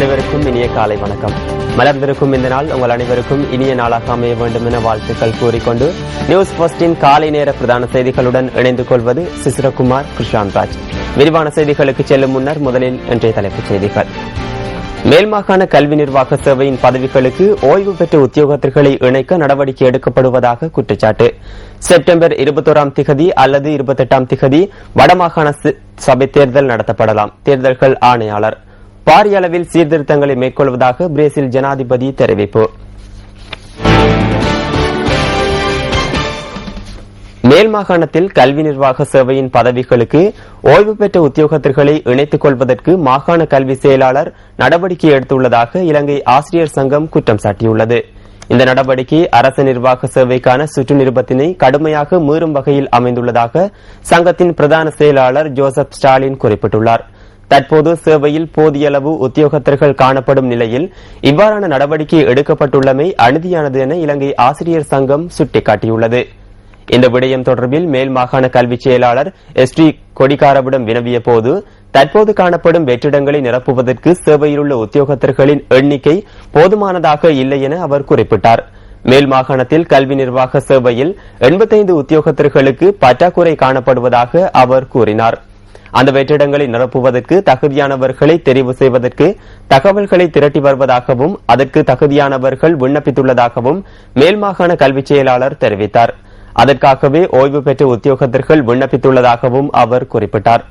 அனைவருக்கும் இனிய காலை வணக்கம். மலர்ந்திருக்கும் இந்த நாள் உங்கள் அனைவருக்கும் இனிய நாளாக அமைய வேண்டும் என வாழ்த்துக்கள் கூறிக்கொண்டு நியூஸ் போஸ்டின் காலை நேர பிரதான செய்திகளுடன் இணைந்து கொள்வது சிசிரகுமார் கிருஷாந்த் ராஜ். விரிவான செய்திகளுக்கு செல்லும் முன்னர் முதலில் இன்றைய தலைப்புச் செய்திகள். மேல்மாகாண கல்வி நிர்வாக சேவையின் பதவிகளுக்கு ஓய்வு பெற்ற உத்தியோகத்தர்களை இணைக்க நடவடிக்கை எடுக்கப்படுவதாக குற்றச்சாட்டு. செப்டம்பர் 21 அல்லது 28 வடமாகாண சபை தேர்தல் நடத்தப்படலாம். தேர்தல்கள் ஆணையாளர் பாரிய அளவில் சீர்திருத்தங்களை மேற்கொள்வதாக பிரேசில் ஜனாதிபதி தெரிவிப்பு. மேல் மாகாணத்தில் கல்வி நிர்வாக சேவையின் பதவிகளுக்கு ஓய்வு பெற்ற உத்தியோகத்தர்களை இணைத்துக் கொள்வதற்கு மாகாண கல்வி செயலாளர் நடவடிக்கை எடுத்துள்ளதாக இலங்கை ஆசிரியர் சங்கம் குற்றம் சாட்டியுள்ளது. இந்த நடவடிக்கை அரசு நிர்வாக சேவைக்கான சுற்று நிருபத்தினை கடுமையாக மீறும் வகையில் அமைந்துள்ளதாக சங்கத்தின் பிரதான செயலாளர் ஜோசப் ஸ்டாலின் குறிப்பிட்டுள்ளார். தற்போது சேவையில் போதிய அளவு உத்தியோகத்தர்கள் காணப்படும் நிலையில் இவ்வாறான நடவடிக்கை எடுக்கப்பட்டுள்ளமை அநீதியானது என இலங்கை ஆசிரியர் சங்கம் சுட்டிக்காட்டியுள்ளது. இந்த விடயம் தொடர்பில் மேல் மாகாண கல்வி செயலாளர் எஸ்.டி. கொடிக்காரவிடம் வினவிய போது தற்போது காணப்படும் வெற்றிடங்களை நிரப்புவதற்கு சேவையிலுள்ள உத்தியோகத்தர்களின் எண்ணிக்கை போதுமானதாக இல்லை என அவர் குறிப்பிட்டார். மேல் மாகாணத்தில் கல்வி நிர்வாக சேவையில் 85 உத்தியோகத்தர்களுக்கு பற்றாக்குறை காணப்படுவதாக அவர் கூறினார். அந்த வெற்றிடங்களை நிரப்புவதற்கு தகுதியானவர்களை தெரிவு செய்வதற்கு தகவல்களை திரட்டி வருவதாகவும் அதற்கு தகுதியானவர்கள் விண்ணப்பித்துள்ளதாகவும் மேல் மாகாண கல்வி செயலாளர் தெரிவித்தார். அதற்காகவே ஓய்வு பெற்ற உத்தியோகத்தர்கள் விண்ணப்பித்துள்ளதாகவும் அவர் குறிப்பிட்டார்.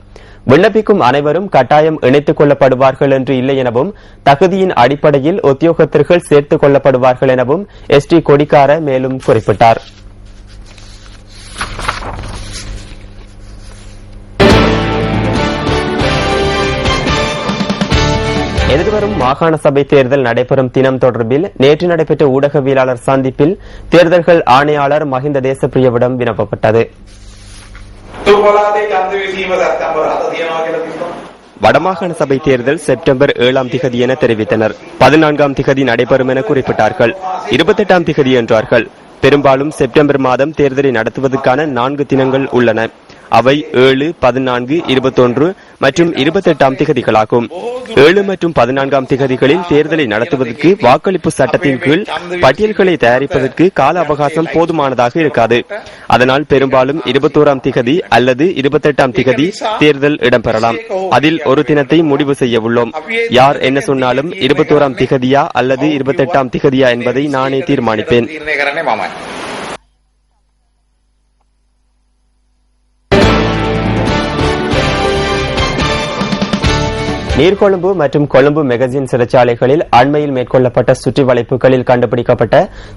விண்ணப்பிக்கும் அனைவரும் கட்டாயம் இணைத்துக் கொள்ளப்படுவார்கள் என்று இல்லை எனவும் தகுதியின் அடிப்படையில் உத்தியோகத்தர்கள் சேர்த்துக் கொள்ளப்படுவார்கள் எனவும் எஸ்.டி. கொடிக்கார மேலும் குறிப்பிட்டார். எதிர்வரும் மாகாண சபை தேர்தல் நடைபெறும் தினம் தொடர்பில் நேற்று நடைபெற்ற ஊடகவியலாளர் சந்திப்பில் தேர்தல்கள் ஆணையாளர் மஹிந்த தேசப்பிரியவிடம் வினவப்பட்டது. வடமாகாண சபை தேர்தல் செப்டம்பர் 7 என தெரிவித்தனர். 14 நடைபெறும் என குறிப்பிட்டார்கள். 28 என்றார்கள். பெரும்பாலும் செப்டம்பர் மாதம் தேர்தலை நடத்துவதற்கான 4 தினங்கள் உள்ளன. அவை 7, 14, 21 மற்றும் 28 திகதிகளாகும். 7 மற்றும் 14 திகதிகளில் தேர்தலை நடத்துவதற்கு வாக்களிப்பு சட்டத்தின் கீழ் பட்டியல்களை தயாரிப்பதற்கு கால அவகாசம் போதுமானதாக இருக்காது. அதனால் பெரும்பாலும் 21 திகதி அல்லது 28 திகதி தேர்தல் இடம்பெறலாம். அதில் ஒரு தினத்தை முடிவு செய்ய உள்ளோம். யார் என்ன சொன்னாலும் 21 திகதியா அல்லது 28 திகதியா என்பதை நானே தீர்மானிப்பேன். நீர்கொழும்பு மற்றும் கொழும்பு மெகசின் சிறைச்சாலைகளில் அண்மையில் மேற்கொள்ளப்பட்ட சுற்றி வளைப்புகளில் கண்டுபிடிக்கப்பட்ட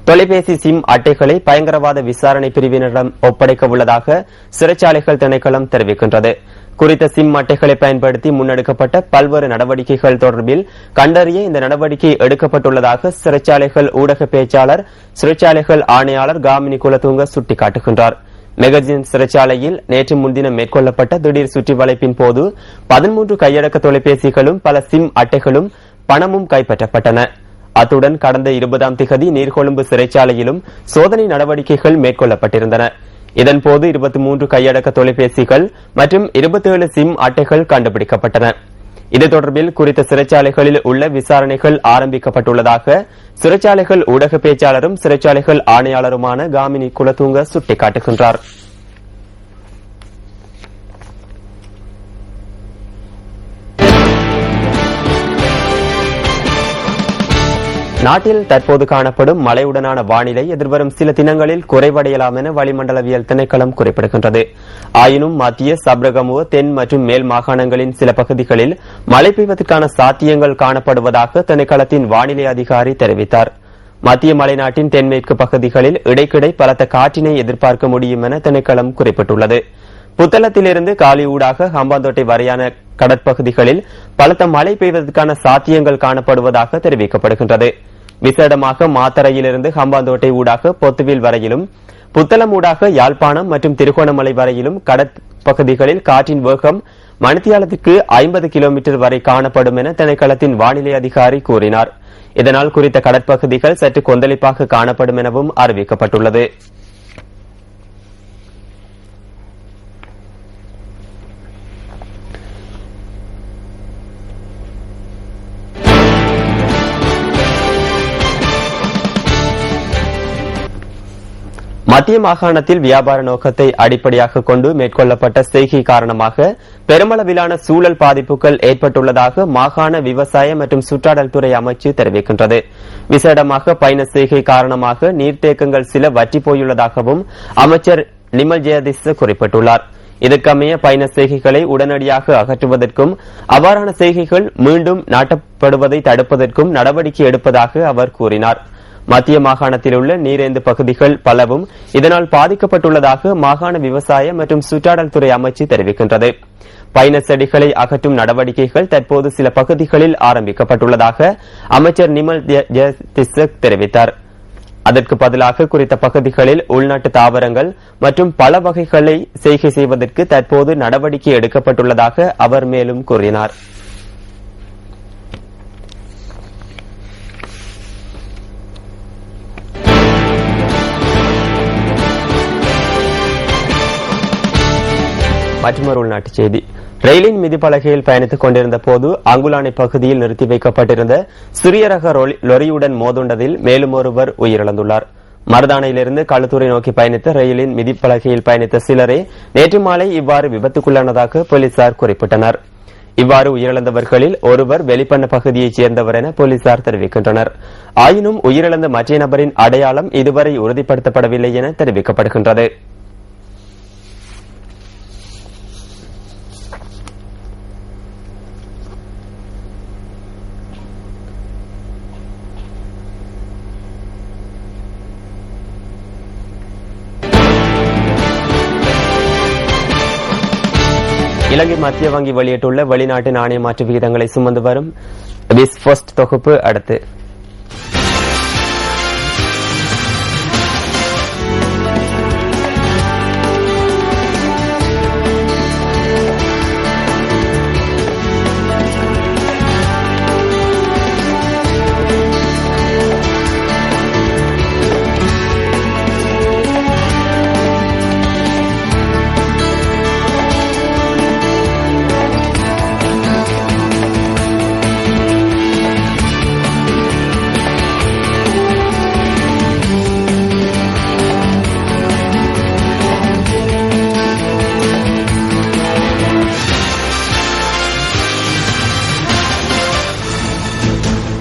தொலைபேசி சிம் அட்டைகளை பயங்கரவாத விசாரணை பிரிவினரிடம் ஒப்படைக்க உள்ளதாக சிறைச்சாலைகள் திணைக்களம் தெரிவிக்கின்றது. குறித்த சிம் அட்டைகளை பயன்படுத்தி முன்னெடுக்கப்பட்ட பல்வேறு நடவடிக்கைகள் தொடர்பில் கண்டறிய இந்த நடவடிக்கை எடுக்கப்பட்டுள்ளதாக சிறைச்சாலைகள் ஊடக பேச்சாளர் சிறைச்சாலைகள் ஆணையாளர் காமினி குலதுங்க சுட்டிக்காட்டுகின்றார். மெகசின் சிறைச்சாலையில் நேற்று முன்தினம் மேற்கொள்ளப்பட்ட திடீர் சுற்றி வளைப்பின் போது 13 கையடக்க தொலைபேசிகளும் பல சிம் அட்டைகளும் பணமும் கைப்பற்றப்பட்டன. அத்துடன் கடந்த 20 நீர்கொழும்பு சிறைச்சாலையிலும் சோதனை நடவடிக்கைகள் மேற்கொள்ளப்பட்டிருந்தன. இதன்போது 23 கையடக்க தொலைபேசிகள் மற்றும் 27 சிம் அட்டைகள் கண்டுபிடிக்கப்பட்டன. இது தொடர்பில் குறித்த சிறைச்சாலைகளில் உள்ள விசாரணைகள் ஆரம்பிக்கப்பட்டுள்ளதாக சிறைச்சாலைகள் ஊடக பேச்சாளரும் சிறைச்சாலைகள் ஆணையாளருமான காமினி குலதுங்க சுட்டிக்காட்டுகின்றார். நாட்டில் தற்போது காணப்படும் மழையுடனான வானிலை எதிர்வரும் சில தினங்களில் குறைவடையலாம் என வளிமண்டலவியல் திணைக்களம் குறிப்பிடுகின்றது. ஆயினும் மத்திய சப்ரகமுவ தென் மற்றும் மேல் மாகாணங்களின் சில பகுதிகளில் மழை பெய்வதற்கான சாத்தியங்கள் காணப்படுவதாக திணைக்களத்தின் வானிலை அதிகாரி தெரிவித்தார். மத்திய மலைநாட்டின் தென்மேற்கு பகுதிகளில் இடைக்கிடை பலத்த காற்றினை எதிர்பார்க்க முடியும் என திணைக்களம் குறிப்பிட்டுள்ளது. புத்தளத்திலிருந்து காலி ஊடாக ஹம்பாந்தோட்டை வரையான கடற்பகுதிகளில் பலத்த மழை பெய்வதற்கான சாத்தியங்கள் காணப்படுவதாக தெரிவிக்கப்படுகின்றது. விசேடமாக மாத்தறையிலிருந்து ஹம்பாந்தோட்டை ஊடாக பொத்துவில் வரையிலும் புத்தளம் ஊடாக யாழ்ப்பாணம் மற்றும் திருகோணமலை வரையிலும் கடற்பகுதிகளில் காற்றின் வேகம் மணித்தியாலத்திற்கு 50 கிலோமீட்டர் வரை காணப்படும் என திணைக்களத்தின் வானிலை அதிகாரி கூறினார். இதனால் குறித்த கடற்பகுதிகள் சற்று கொந்தளிப்பாக காணப்படும் எனவும் அறிவிக்கப்பட்டுள்ளது. மத்திய மாகாணத்தில் வியாபார நோக்கத்தை அடிப்படையாக கொண்டு மேற்கொள்ளப்பட்ட செய்கை காரணமாக பெருமளவிலான சூழல் பாதிப்புகள் ஏற்பட்டுள்ளதாக மாகாண விவசாய மற்றும் சுற்றாடல் துறை அமைச்சு தெரிவிக்கின்றது. விசேடமாக பயண செய்கை காரணமாக நீர்த்தேக்கங்கள் சில வற்றி போயுள்ளதாகவும் அமைச்சர் நிமல் ஜெயதிச குறிப்பிட்டுள்ளார். இதற்கமைய பயண செய்கைகளை உடனடியாக அகற்றுவதற்கும் அவ்வாறான செய்கைகள் மீண்டும் நாட்டப்படுவதை தடுப்பதற்கும் நடவடிக்கை எடுப்பதாக அவர் கூறினார். மத்திய மாகாணத்தில் உள்ள நீரேந்து பகுதிகள் பலவும் இதனால் பாதிக்கப்பட்டுள்ளதாக மாகாண விவசாய மற்றும் சுற்றாடல் துறை அமைச்சு தெரிவிக்கின்றது. பயண செடிகளை அகற்றும் நடவடிக்கைகள் தற்போது சில பகுதிகளில் ஆரம்பிக்கப்பட்டுள்ளதாக அமைச்சர் நிமல் ஜெயதிச தெரிவித்தார். அதற்கு பதிலாக குறித்த பகுதிகளில் உள்நாட்டு தாவரங்கள் மற்றும் பல வகைகளை செய்கை செய்வதற்கு தற்போது நடவடிக்கை எடுக்கப்பட்டுள்ளதாக அவர் மேலும் கூறினார். மற்றொரு உள்நாட்டுச் செய்தி. ரயிலின் மிதிப்பலகையில் பயணித்துக் கொண்டிருந்த போது அங்குலானை பகுதியில் நிறுத்தி வைக்கப்பட்டிருந்த சிறிய ரக லொரியுடன் மோதுண்டதில் மேலும் ஒருவர் உயிரிழந்துள்ளார். மருதானையிலிருந்து களுத்தூரை நோக்கி பயணித்த ரயிலின் மிதிப்பலகையில் பயணித்த சிலரே நேற்று மாலை இவ்வாறு விபத்துக்குள்ளானதாக போலீசார் குறிப்பிட்டனர். இவ்வாறு உயிரிழந்தவர்களில் ஒருவர் வெளிப்பண்ண பகுதியைச் சேர்ந்தவர் என போலீசார் தெரிவிக்கின்றனர். ஆயினும் உயிரிழந்த மற்ற நபரின் அடையாளம் இதுவரை உறுதிப்படுத்தப்படவில்லை என தெரிவிக்கப்படுகின்றது. இலங்கை மத்திய வங்கி வெளியிட்டுள்ள வெளிநாட்டு நாணய மாற்று விகிதங்களை சுமந்து வரும் விஸ் ஃபர்ஸ்ட் தொகுப்பு அடுத்து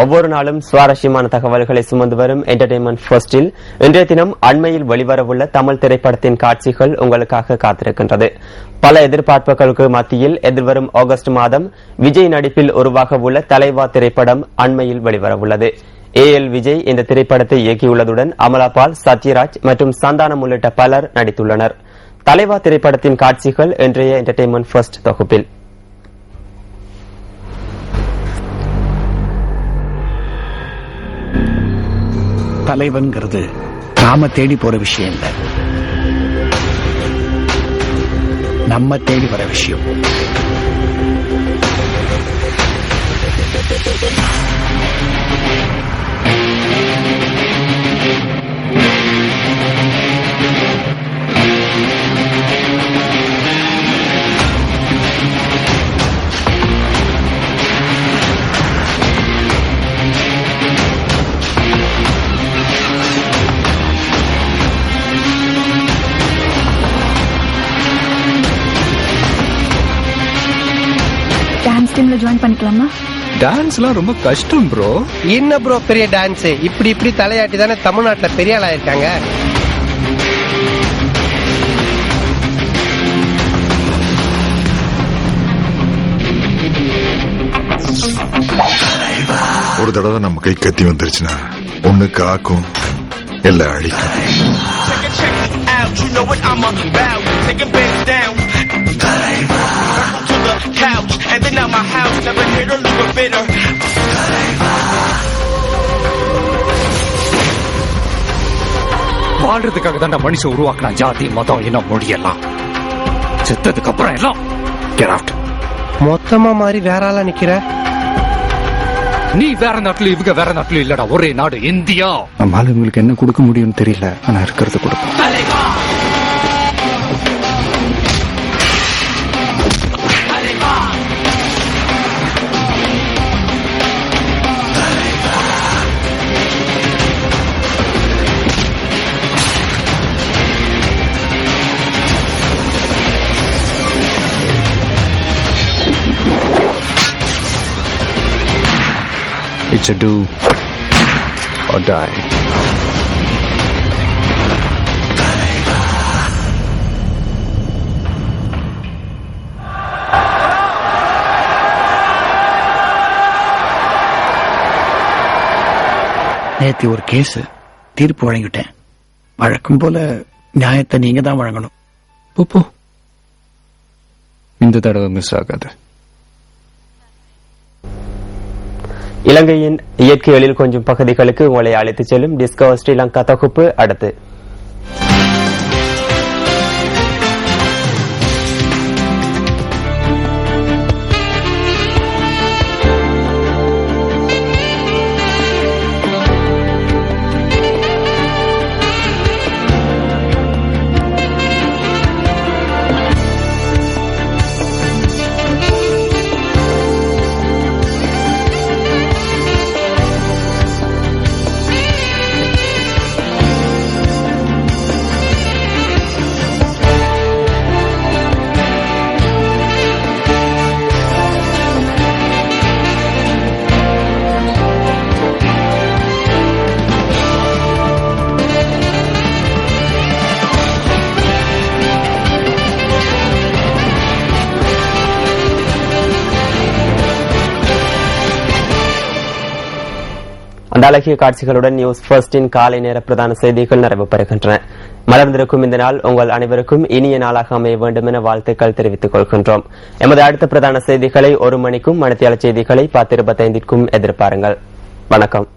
ஒவ்வொரு நாளும் சுவாரஸ்யமான தகவல்களை சுமந்து வரும் என்டர்டெயின்மெண்ட் ஃபர்ஸ்டில் இன்றைய தினம் அண்மையில் வெளிவரவுள்ள தமிழ் திரைப்படத்தின் காட்சிகள் உங்களுக்காக காத்திருக்கின்றது. பல எதிர்பார்ப்புகளுக்கு மத்தியில் எதிர்வரும் ஆகஸ்ட் மாதம் விஜய் நடிப்பில் உருவாக உள்ள தலைவா திரைப்படம் அண்மையில் வெளிவரவுள்ளது. AL விஜய் இந்த திரைப்படத்தை இயக்கியுள்ளதுடன் அமலாபால், சத்யராஜ் மற்றும் சந்தானம் உள்ளிட்ட பலர் நடித்துள்ளனர். தலைவா திரைப்படத்தின் காட்சிகள் இன்றைய என்டர்டெயின்மெண்ட் ஃபர்ஸ்ட் தொகுப்பில். தலைவன்கிறது நாம தேடி போற விஷயம் இல்ல, நம்ம தேடி வர விஷயம். டான்ஸ் டீம்ல ஜாயின் பண்ணிக்கலாமா? டான்ஸ்லாம் ரொம்ப கஷ்டம் ப்ரோ. என்ன ப்ரோ பெரிய டான்ஸ்? இப்படி தலையாட்டி தானே தமிழ்நாட்டுல பெரிய ஆளா இருக்காங்க. ஒரு தடவை நம்ம கை கத்தி வந்துருச்சுன்னா ஒண்ணு காக்கும் எல்லாம் அழிக்கும். வாழ்றதுக்காக தான் மனுஷன் உருவாக்கினா ஜாதி மதம் இனம் மொழியெல்லாம். செத்ததுக்கு அப்புறம் எல்லாம் get out. மொத்தமா மாதிரி வேற ஆளா நிக்கிற. நீ வேற நாட்டுல இவங்க வேற நாட்டுல இல்லடா, ஒரே நாடு இந்தியா. நம்மளால இவங்களுக்கு என்ன கொடுக்க முடியும்னு தெரியல, ஆனா இருக்கிறது கொடுப்போம். It's a do or die. நேத்து ஒரு கேஸ் தீர்ப்பு வழங்கிட்டேன். வழக்கம் போல நியாயத்தை நீங்க தான் வழங்கணும். போ இந்த தடவை மிஸ் ஆகாது. இலங்கையின் இயற்கை எழில் கொஞ்சம் பகுதிகளுக்கு உங்களை அழைத்துச் செல்லும் டிஸ்கவர் ஸ்ரீலங்கா தொகுப்பு அடுத்து. அந்த அழகிய காட்சிகளுடன் நியூஸ் ஃபர்ஸ்டின் காலை நேர பிரதான செய்திகள் நிறைவு பெறுகின்றன. மலர்ந்திருக்கும் இந்த நாள் உங்கள் அனைவருக்கும் இனிய நாளாக அமைய வேண்டும் என வாழ்த்துக்கள் தெரிவித்துக் கொள்கின்றோம். எமது அடுத்த பிரதான செய்திகளை 1 மணிக்கும் மணித்தியால செய்திகளை 10:25 எதிர்பாருங்கள். வணக்கம்.